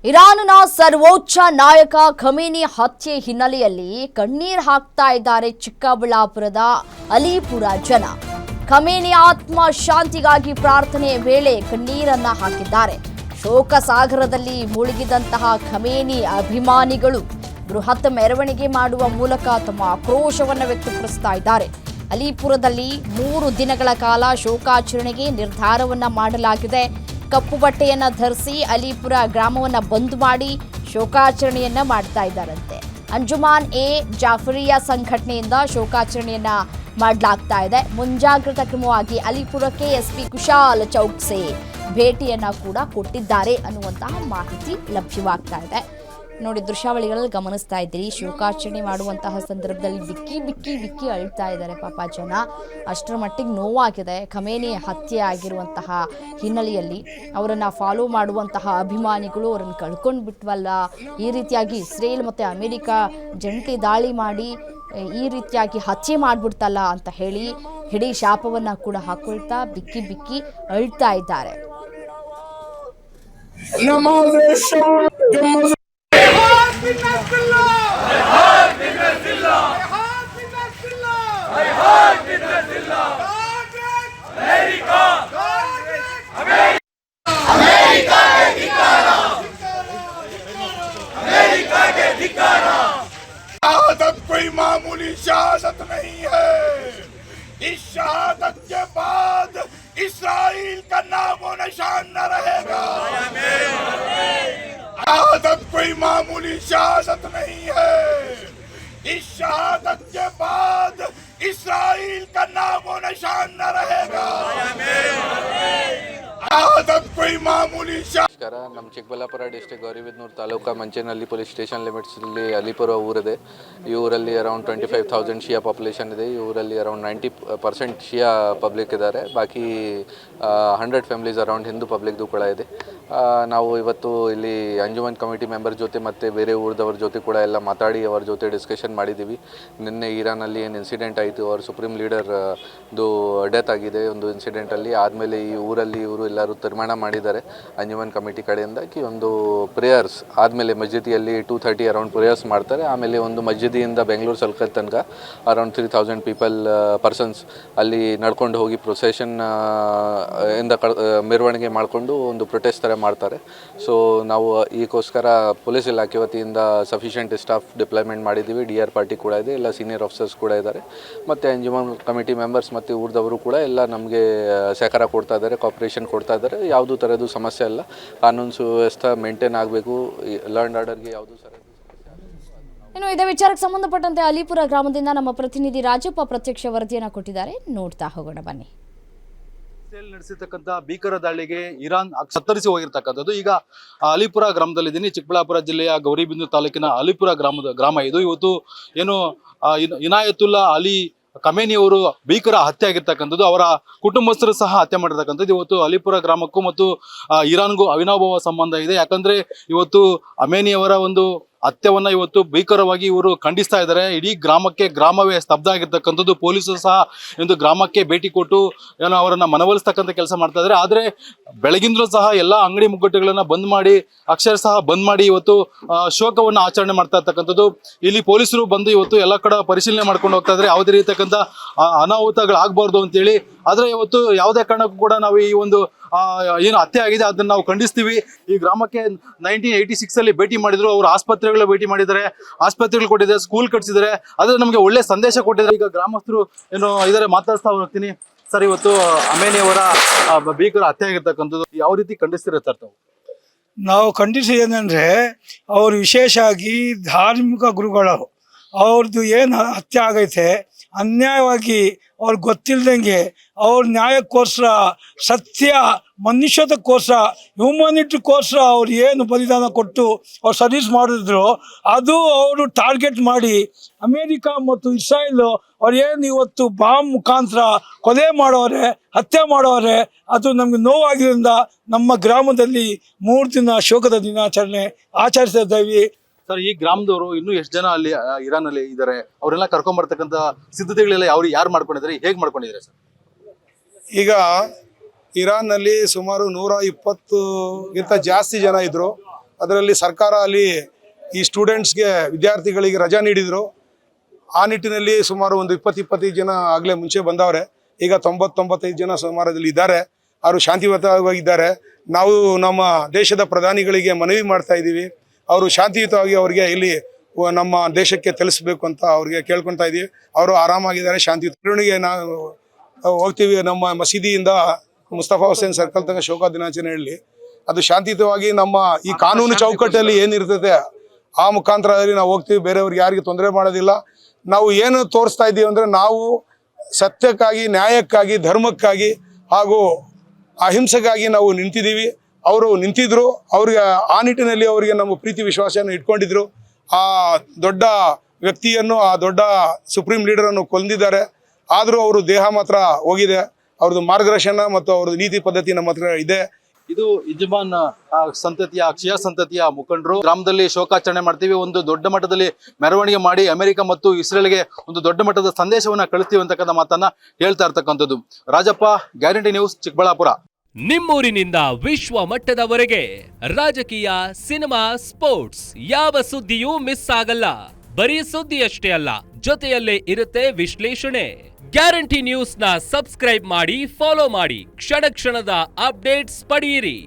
ಇರಾನ್ನ ಸರ್ವೋಚ್ಚ ನಾಯಕ ಖಮೇನಿ ಹತ್ಯೆ ಹಿನ್ನೆಲೆಯಲ್ಲಿ ಕಣ್ಣೀರು ಹಾಕ್ತಾ ಇದ್ದಾರೆ ಚಿಕ್ಕಬಳ್ಳಾಪುರದ ಅಲಿಪುರ ಜನ. ಖಮೇನಿ ಆತ್ಮ ಶಾಂತಿಗಾಗಿ ಪ್ರಾರ್ಥನೆ ವೇಳೆ ಕಣ್ಣೀರನ್ನ ಹಾಕಿದ್ದಾರೆ. ಶೋಕ ಸಾಗರದಲ್ಲಿ ಮುಳುಗಿದಂತಹ ಖಮೇನಿ ಅಭಿಮಾನಿಗಳು ಬೃಹತ್ ಮೆರವಣಿಗೆ ಮಾಡುವ ಮೂಲಕ ತಮ್ಮ ಆಕ್ರೋಶವನ್ನು ವ್ಯಕ್ತಪಡಿಸ್ತಾ ಇದ್ದಾರೆ. ಅಲಿಪುರದಲ್ಲಿ 3 ದಿನಗಳ ಕಾಲ ಶೋಕಾಚರಣೆಗೆ ನಿರ್ಧಾರವನ್ನ ಮಾಡಲಾಗಿದೆ. ಕಪ್ಪು ಬಟ್ಟೆಯನ್ನ ಧರಿಸಿ ಅಲಿಪುರ ಗ್ರಾಮವನ್ನ ಬಂದ್ ಮಾಡಿ ಶೋಕಾಚರಣೆಯನ್ನ ಮಾಡ್ತಾ ಇದ್ದಾರಂತೆ. ಅಂಜುಮಾನ್ ಎ ಜಾಫರಿಯಾ ಸಂಘಟನೆಯಿಂದ ಶೋಕಾಚರಣೆಯನ್ನ ಮಾಡಲಾಗ್ತಾ ಇದೆ. ಮುಂಜಾಗ್ರತಾ ಕ್ರಮವಾಗಿ ಅಲಿಪುರಕ್ಕೆ ಎಸ್ಪಿ ಕುಶಾಲ್ ಚೌಕ್ಸೆ ಭೇಟಿಯನ್ನ ಕೂಡ ಕೊಟ್ಟಿದ್ದಾರೆ ಅನ್ನುವಂತಹ ಮಾಹಿತಿ ಲಭ್ಯವಾಗ್ತಾ ಇದೆ. ನೋಡಿ, ದೃಶ್ಯಾವಳಿಗಳಲ್ಲಿ ಗಮನಿಸ್ತಾ ಇದ್ದೀರಿ. ಶೋಕಾಚರಣೆ ಮಾಡುವಂತಹ ಸಂದರ್ಭದಲ್ಲಿ ಬಿಕ್ಕಿ ಬಿಕ್ಕಿ ಬಿಕ್ಕಿ ಅಳ್ತಾ ಇದ್ದಾರೆ ಪಾಪ ಜನ. ಅಷ್ಟರ ಮಟ್ಟಿಗೆ ನೋವಾಗಿದೆ. ಖಮೇನಿ ಹತ್ಯೆ ಆಗಿರುವಂತಹ ಹಿನ್ನೆಲೆಯಲ್ಲಿ ಅವರನ್ನು ಫಾಲೋ ಮಾಡುವಂತಹ ಅಭಿಮಾನಿಗಳು ಅವರನ್ನು ಕಳ್ಕೊಂಡು ಬಿಟ್ವಲ್ಲ, ಈ ರೀತಿಯಾಗಿ ಇಸ್ರೇಲ್ ಮತ್ತು ಅಮೆರಿಕ ಜಂಟಿ ದಾಳಿ ಮಾಡಿ ಈ ರೀತಿಯಾಗಿ ಹತ್ಯೆ ಮಾಡಿಬಿಡ್ತಲ್ಲ ಅಂತ ಹೇಳಿ ಹಿಡೀ ಶಾಪವನ್ನು ಕೂಡ ಹಾಕೊಳ್ತಾ ಬಿಕ್ಕಿ ಬಿಕ್ಕಿ ಅಳ್ತಾ ಇದ್ದಾರೆ. शहादत कोई मामूली शहादत नहीं है। इस शहादत के बाद इस्राइल का नामो निशान न रहेगा। शहादत कोई मामूली शहादत नहीं है। इस शहादत के बाद इस्राइल का नामो निशान न रहेगा। शहादत कोई मामूली ನಮ್ಮ Chikkaballapur district Gauribidanur taluk Manchenahalli police station ಲಿಮಿಟ್ಸಲ್ಲಿ ಅಲಿಪುರ ಊರಿದೆ. ಈ ಊರಲ್ಲಿ ಅರೌಂಡ್ 25,000 ಶಿಯಾ ಪಾಪ್ಯುಲೇಷನ್ ಇದೆ. ಈ ಊರಲ್ಲಿ ಅರೌಂಡ್ 90% ಶಿಯಾ ಪಬ್ಲಿಕ್ ಇದ್ದಾರೆ. ಬಾಕಿ 100 ಫ್ಯಾಮಿಲೀಸ್ ಅರೌಂಡ್ ಹಿಂದೂ ಪಬ್ಲಿಕ್ದು ಕೂಡ ಇದೆ. ನಾವು ಇವತ್ತು ಇಲ್ಲಿ ಅಂಜುಮನ್ ಕಮಿಟಿ ಮೆಂಬರ್ ಜೊತೆ ಮತ್ತು ಬೇರೆ ಊರದವ್ರ ಜೊತೆ ಕೂಡ ಎಲ್ಲ ಮಾತಾಡಿ ಅವ್ರ ಜೊತೆ ಡಿಸ್ಕಷನ್ ಮಾಡಿದ್ದೀವಿ. ನಿನ್ನೆ ಇರಾನಲ್ಲಿ ಏನು ಇನ್ಸಿಡೆಂಟ್ ಆಯಿತು, ಅವ್ರ ಸುಪ್ರೀಂ ಲೀಡರ್ದು ಡೆತ್ ಆಗಿದೆ ಒಂದು ಇನ್ಸಿಡೆಂಟಲ್ಲಿ. ಆದಮೇಲೆ ಈ ಊರಲ್ಲಿ ಇವರು ಎಲ್ಲರೂ ತೀರ್ಮಾನ ಮಾಡಿದ್ದಾರೆ ಅಂಜುಮನ್ ಕಮಿಟಿ ಕಡೆಯಿಂದ ಒಂದು ಪ್ರೇಯರ್ಸ್ ಆದಮೇಲೆ ಮಸ್ಜಿದಿಯಲ್ಲಿ 2:30 ಅರೌಂಡ್ ಪ್ರೇಯರ್ಸ್ ಮಾಡ್ತಾರೆ. ಆಮೇಲೆ ಒಂದು ಮಸ್ಜಿದಿಯಿಂದ ಬೆಂಗಳೂರು ಸಲ್ಕಲ್ ತನಕ ಅರೌಂಡ್ 3,000 ಪರ್ಸನ್ಸ್ ಅಲ್ಲಿ ನಡ್ಕೊಂಡು ಹೋಗಿ ಪ್ರೊಸೆಷನ್ ಇಂದ ಮೆರವಣಿಗೆ ಮಾಡಿಕೊಂಡು ಒಂದು ಪ್ರೊಟೆಸ್ಟ್ ಥರ ಮಾಡ್ತಾರೆ. ಸೊ ನಾವು ಈಗೋಸ್ಕರ ಪೊಲೀಸ್ ಇಲಾಖೆ ವತಿಯಿಂದ ಸಫಿಷಿಯೆಂಟ್ ಸ್ಟಾಫ್ ಡಿಪ್ಲಾಯ್ಮೆಂಟ್ ಮಾಡಿದ್ದೀವಿ. DR ಪಾರ್ಟಿ ಕೂಡ ಇದೆ, ಎಲ್ಲ ಸೀನಿಯರ್ ಆಫೀಸರ್ಸ್ ಕೂಡ ಇದ್ದಾರೆ. ಮತ್ತು ಅಂಜುಮನ್ ಕಮಿಟಿ ಮೆಂಬರ್ಸ್ ಮತ್ತು ಊರದವರು ಕೂಡ ಎಲ್ಲ ನಮಗೆ ಸಹಕಾರ ಕೊಡ್ತಾ ಇದ್ದಾರೆ, ಕಾಪರೇಷನ್ ಕೊಡ್ತಾ ಇದ್ದಾರೆ. ಯಾವುದೂ ಥರದ್ದು ಸಮಸ್ಯೆ ಇಲ್ಲ. ಕಾನೂನು ಸುವ್ಯವಸ್ಥೆ ಮೇಂಟೈನ್ ಆಗಬೇಕು. ಲಾ ಆ್ಯಂಡ್ ಆರ್ಡರ್ಗೆ ಯಾವುದೂ ಸರ್. ಇನ್ನು ಇದೇ ವಿಚಾರಕ್ಕೆ ಸಂಬಂಧಪಟ್ಟಂತೆ ಅಲಿಪುರ ಗ್ರಾಮದಿಂದ ನಮ್ಮ ಪ್ರತಿನಿಧಿ ರಾಜಪ್ಪ ಪ್ರತ್ಯಕ್ಷ ವರದಿಯನ್ನು ಕೊಟ್ಟಿದ್ದಾರೆ. ನೋಡ್ತಾ ಹೋಗೋಣ ಬನ್ನಿ. ನಡೆಸಿರ್ತಕ್ಕಂಥ ಭೀಕರ ದಾಳಿಗೆ ಇರಾನ್ ಸತ್ತರಿಸಿ ಹೋಗಿರ್ತಕ್ಕಂಥದ್ದು. ಈಗ ಅಲಿಪುರ ಗ್ರಾಮದಲ್ಲಿದ್ದೀನಿ. ಚಿಕ್ಕಬಳ್ಳಾಪುರ ಜಿಲ್ಲೆಯ ಗೌರಿಬಿದನೂರು ತಾಲೂಕಿನ ಅಲಿಪುರ ಗ್ರಾಮ ಇದು. ಇವತ್ತು ಏನು ಇನಾಯತುಲ್ಲಾ ಅಲಿ ಖಮೇನಿ ಅವರು ಭೀಕರ ಹತ್ಯೆ ಆಗಿರ್ತಕ್ಕಂಥದ್ದು. ಅವರ ಕುಟುಂಬಸ್ಥರು ಸಹ ಹತ್ಯೆ ಮಾಡಿರ್ತಕ್ಕಂಥದ್ದು. ಇವತ್ತು ಅಲಿಪುರ ಗ್ರಾಮಕ್ಕೂ ಮತ್ತು ಇರಾನ್ಗೂ ಅವಿನಾಭಾವ ಸಂಬಂಧ ಇದೆ. ಯಾಕಂದ್ರೆ ಇವತ್ತು ಖಮೇನಿಯವರ ಒಂದು ಹತ್ಯೆವನ್ನ ಇವತ್ತು ಭೀಕರವಾಗಿ ಇವರು ಖಂಡಿಸ್ತಾ ಇದ್ದಾರೆ. ಇಡೀ ಗ್ರಾಮವೇ ಸ್ತಬ್ಧ ಆಗಿರ್ತಕ್ಕಂಥದ್ದು. ಪೊಲೀಸರು ಸಹ ಒಂದು ಗ್ರಾಮಕ್ಕೆ ಭೇಟಿ ಕೊಟ್ಟು ಏನೋ ಅವರನ್ನ ಮನವೊಲಿಸ್ತಕ್ಕಂಥ ಕೆಲಸ ಮಾಡ್ತಾ ಇದ್ದಾರೆ. ಆದ್ರೆ ಬೆಳಗಿಂದಲೂ ಸಹ ಎಲ್ಲ ಅಂಗಡಿ ಮುಗ್ಗಟ್ಟುಗಳನ್ನ ಬಂದ್ ಮಾಡಿ ಅಕ್ಷರಶಃ ಬಂದ್ ಮಾಡಿ ಇವತ್ತು ಶೋಕವನ್ನ ಆಚರಣೆ ಮಾಡ್ತಾ ಇರ್ತಕ್ಕಂಥದ್ದು. ಇಲ್ಲಿ ಪೊಲೀಸರು ಬಂದು ಇವತ್ತು ಎಲ್ಲ ಕಡೆ ಪರಿಶೀಲನೆ ಮಾಡ್ಕೊಂಡು ಹೋಗ್ತಾ ಇದ್ದಾರೆ, ಯಾವುದೇ ರೀತಿಯಕ್ಕಂಥ ಅನಾಹುತಗಳಾಗಬಾರ್ದು ಅಂತೇಳಿ. ಆದ್ರೆ ಇವತ್ತು ಯಾವುದೇ ಕಾರಣಕ್ಕೂ ಕೂಡ ನಾವು ಈ ಒಂದು ಏನು ಹತ್ಯೆ ಆಗಿದೆ ಅದನ್ನ ನಾವು ಖಂಡಿಸ್ತೀವಿ. ಈ ಗ್ರಾಮಕ್ಕೆ 1986 ಅಲ್ಲಿ ಭೇಟಿ ಮಾಡಿದ್ರು. ಅವರು ಆಸ್ಪತ್ರೆಗಳ ಭೇಟಿ ಮಾಡಿದ್ದಾರೆ, ಆಸ್ಪತ್ರೆಗಳು ಕೊಟ್ಟಿದ್ದಾರೆ, ಸ್ಕೂಲ್ ಕಟ್ಸಿದ್ದಾರೆ. ಅದ್ರ ನಮಗೆ ಒಳ್ಳೆ ಸಂದೇಶ ಕೊಟ್ಟಿದ್ದಾರೆ. ಈಗ ಗ್ರಾಮಸ್ಥರು ಏನು ಇದಾರೆ ಮಾತಾಡ್ತಾ ಹೋಗ್ತೀನಿ. ಸರ್, ಇವತ್ತು ಖಮೇನಿಯವರ ಭೀಕರ ಹತ್ಯೆ ಆಗಿರ್ತಕ್ಕಂಥದ್ದು ಯಾವ ರೀತಿ ಖಂಡಿಸ್ತಿರುತ್ತೆ ತಾವು? ನಾವು ಖಂಡಿಸಿದೇನೆಂದರೆ, ಅವರು ವಿಶೇಷವಾಗಿ ಧಾರ್ಮಿಕ ಗುರುಗಳು ಅವ್ರದ್ದು ಏನು ಹತ್ಯೆ ಆಗೈತೆ ಅನ್ಯಾಯವಾಗಿ ಅವ್ರಿಗೆ ಗೊತ್ತಿಲ್ದಂಗೆ ಅವ್ರ ನ್ಯಾಯಕ್ಕೋಸ್ಕರ, ಸತ್ಯ ಮನುಷ್ಯತ್ವಕ್ಕೋಸ್ಕರ, ಹ್ಯೂಮನಿಟಿಗೋಸ್ಕರ ಅವ್ರು ಏನು ಬಲಿದಾನ ಕೊಟ್ಟು ಅವ್ರು ಸರ್ವಿಸ್ ಮಾಡಿದ್ರು, ಅದು ಅವರು ಟಾರ್ಗೆಟ್ ಮಾಡಿ ಅಮೇರಿಕ ಮತ್ತು ಇಸ್ರಾಯೇಲ್ ಅವ್ರು ಏನು ಇವತ್ತು ಬಾಂಬ್ ಮುಖಾಂತರ ಕೊಲೆ ಮಾಡೋರೆ, ಹತ್ಯೆ ಮಾಡೋರೆ. ಅದು ನಮ್ಗೆ ನೋವಾಗಿದ್ದರಿಂದ ನಮ್ಮ ಗ್ರಾಮದಲ್ಲಿ 3 ದಿನ ಶೋಕದ ದಿನಾಚರಣೆ ಆಚರಿಸ್ತಾ ಇದ್ದೀವಿ. ಸರ್, ಈ ಗ್ರಾಮದವರು ಇನ್ನೂ ಎಷ್ಟು ಜನ ಅಲ್ಲಿ ಇರಾನ್ ಅಲ್ಲಿ ಇದ್ದಾರೆ? ಅವರೆಲ್ಲ ಕರ್ಕೊಂಡ್ ಬರ್ತಕ್ಕಂಥ ಸಿದ್ಧತೆಗಳೆಲ್ಲ ಯಾರು ಮಾಡ್ಕೊಂಡಿದ್ದಾರೆ, ಹೇಗೆ ಮಾಡ್ಕೊಂಡಿದ್ದಾರೆ ಸರ್? ಈಗ ಇರಾನ್ನಲ್ಲಿ ಸುಮಾರು 120ಗಿಂತ ಜಾಸ್ತಿ ಜನ ಇದ್ರು. ಅದರಲ್ಲಿ ಸರ್ಕಾರ ಅಲ್ಲಿ ಈ ಸ್ಟೂಡೆಂಟ್ಸ್ಗೆ ವಿದ್ಯಾರ್ಥಿಗಳಿಗೆ ರಜಾ ನೀಡಿದರು. ಆ ನಿಟ್ಟಿನಲ್ಲಿ ಸುಮಾರು ಒಂದು 20-25 ಜನ ಆಗಲೇ ಮುಂಚೆ ಬಂದವ್ರೆ. ಈಗ 90-95 ಜನ ಸುಮಾರದಲ್ಲಿ ಇದ್ದಾರೆ. ಅವರು ಶಾಂತಿಯುತವಾಗಿದ್ದಾರೆ. ನಾವು ನಮ್ಮ ದೇಶದ ಪ್ರಧಾನಿಗಳಿಗೆ ಮನವಿ ಮಾಡ್ತಾ ಇದ್ದೀವಿ, ಅವರು ಶಾಂತಿಯುತವಾಗಿ ಅವರಿಗೆ ಇಲ್ಲಿ ನಮ್ಮ ದೇಶಕ್ಕೆ ತಿಳಿಸ್ಬೇಕು ಅಂತ ಅವ್ರಿಗೆ ಕೇಳ್ಕೊತಾ ಇದ್ದೀವಿ. ಅವರು ಆರಾಮಾಗಿದ್ದಾರೆ, ಶಾಂತಿಯುತರಿಗೆ ನಾವು ಹೋಗ್ತೀವಿ. ನಮ್ಮ ಮಸೀದಿಯಿಂದ ಮುಸ್ತಫಾ ಹುಸೇನ್ ಸರ್ಕಲ್ ತನಕ ಶೋಕ ದಿನಾಚರಣೆ ಹೇಳಿ ಅದು ಶಾಂತಿಯುತವಾಗಿ ನಮ್ಮ ಈ ಕಾನೂನು ಚೌಕಟ್ಟಲ್ಲಿ ಏನಿರ್ತದೆ ಆ ಮುಖಾಂತರದಲ್ಲಿ ನಾವು ಹೋಗ್ತೀವಿ. ಬೇರೆಯವ್ರಿಗೆ ಯಾರಿಗೆ ತೊಂದರೆ ಮಾಡೋದಿಲ್ಲ. ನಾವು ಏನು ತೋರಿಸ್ತಾ ಇದ್ದೀವಿ ಅಂದರೆ ನಾವು ಸತ್ಯಕ್ಕಾಗಿ, ನ್ಯಾಯಕ್ಕಾಗಿ, ಧರ್ಮಕ್ಕಾಗಿ ಹಾಗೂ ಅಹಿಂಸೆಗಾಗಿ ನಾವು ನಿಂತಿದ್ದೀವಿ. ಅವರು ನಿಂತಿದ್ರು. ಅವ್ರಿಗೆ ಆ ನಿಟ್ಟಿನಲ್ಲಿ ಅವರಿಗೆ ನಮ್ಮ ಪ್ರೀತಿ ವಿಶ್ವಾಸವನ್ನು ಇಟ್ಕೊಂಡಿದ್ರು. ಆ ದೊಡ್ಡ ವ್ಯಕ್ತಿಯನ್ನು, ಆ ದೊಡ್ಡ ಸುಪ್ರೀಂ ಲೀಡರನ್ನು ಕೊಂದಿದ್ದಾರೆ. ಆದರೂ ಅವರು ದೇಹ ಮಾತ್ರ ಹೋಗಿದೆ. ಅವ್ರದ್ದು ಮಾರ್ಗದರ್ಶನ ಮತ್ತು ಅವ್ರದ್ದು ನೀತಿ ಪದ್ಧತಿ ನಮ್ಮ ಹತ್ರ ಇದೆ. ಇದು ಯಜಮಾನ್ ಸಂತತಿಯ ಕ್ಷಯ ಸಂತತಿಯ ಮುಖಂಡರು. ಗ್ರಾಮದಲ್ಲಿ ಶೋಕಾಚರಣೆ ಮಾಡ್ತೀವಿ, ಒಂದು ದೊಡ್ಡ ಮಟ್ಟದಲ್ಲಿ ಮೆರವಣಿಗೆ ಮಾಡಿ ಅಮೆರಿಕ ಮತ್ತು ಇಸ್ರೇಲ್ಗೆ ಒಂದು ದೊಡ್ಡ ಮಟ್ಟದ ಸಂದೇಶವನ್ನ ಕಳಿಸ್ತೀವಿ ಅಂತಕ್ಕಂಥ ಮಾತನ್ನ ಹೇಳ್ತಾ ಇರ್ತಕ್ಕಂಥದ್ದು. Rajappa, guarantee news, Chikkaballapur. ನಿಮ್ಮೂರಿನಿಂದ ವಿಶ್ವ ಮಟ್ಟದವರೆಗೆ ರಾಜಕೀಯ, ಸಿನಿಮಾ, ಸ್ಪೋರ್ಟ್ಸ್ ಯಾವ ಸುದ್ದಿಯೂ ಮಿಸ್ ಆಗಲ್ಲ. ಬರೀ ಸುದ್ದಿಯಷ್ಟೇ ಅಲ್ಲ, ಜೊತೆಯಲ್ಲೇ ಇರುತ್ತೆ ವಿಶ್ಲೇಷಣೆ. ಗ್ಯಾರಂಟಿ ನ್ಯೂಸ್ ನ ಸಬ್ಸ್ಕ್ರೈಬ್ ಮಾಡಿ, ಫಾಲೋ ಮಾಡಿ, ಕ್ಷಣ ಕ್ಷಣದ ಅಪ್ಡೇಟ್ಸ್ ಪಡೆಯಿರಿ.